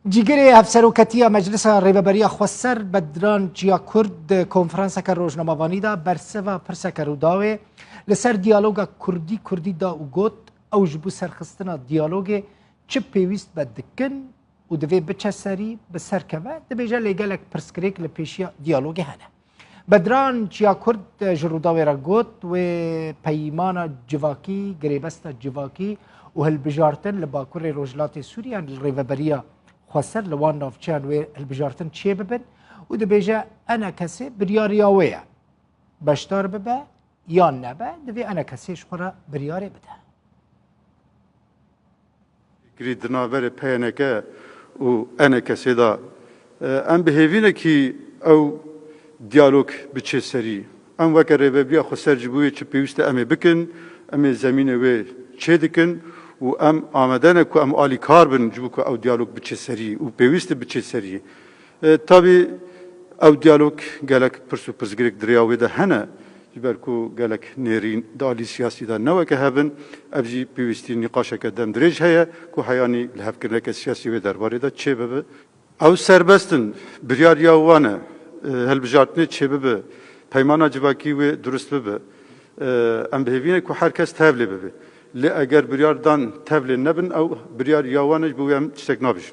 جیگری افسروکتی مجلس ریوبری خوستر بدران جیا کرد کنفرانس که روزنامه‌وانی دا برسه و پرسه که روداوه لسر دیالوگا کردی دا او گوت او جبو سرخستنا دیالوگ چه پیویست بدکن و دوی بچه سری بسر که دبیجه لگلک پرسکریک لپیشیا دیالوگ هنه بدران جیا کرد جروداوه را گوت و پیمان جواکی گریبست جواکی و هلبجارتن لباکور روجلات سوریا ریوبریا خوستر لوان نافچان و البجارتن چه ببن و دبیجه انا کسی بریاریاویه بشتار ببه یا نبه دوی انا کسیش خورا بریاری بده گرید نابر پینکه و انا کسی دا ام بهیوینه که او دیالوگ بچه سری ام وکر ریوبریا خوستر جبوی چه پیوسته امی بکن امی زمینه و چه دکن و ام آمدن که ام آلی کار بن جبو که او دیالوگ بچه سری و پیوست بچه سری طبی او دیالوگ گلک پرسو پرزگرک دریاوی ده هنه جبر که گلک نیرین دالی سیاسی ده نوه که هبن ابجی پیوستی نقاشه که دم دریج هیا که حیانی لحف کرنک سیاسی و درباره ده چه ببه او سربستن بریار یاوانه هلبجارتنه چه ببه پیمانا جواکی و درست ببه ام بهوینه که هر کس تابله ببه لی اگر بریار دان تبلی نبن او بریار یاوانش بویم چتک نابش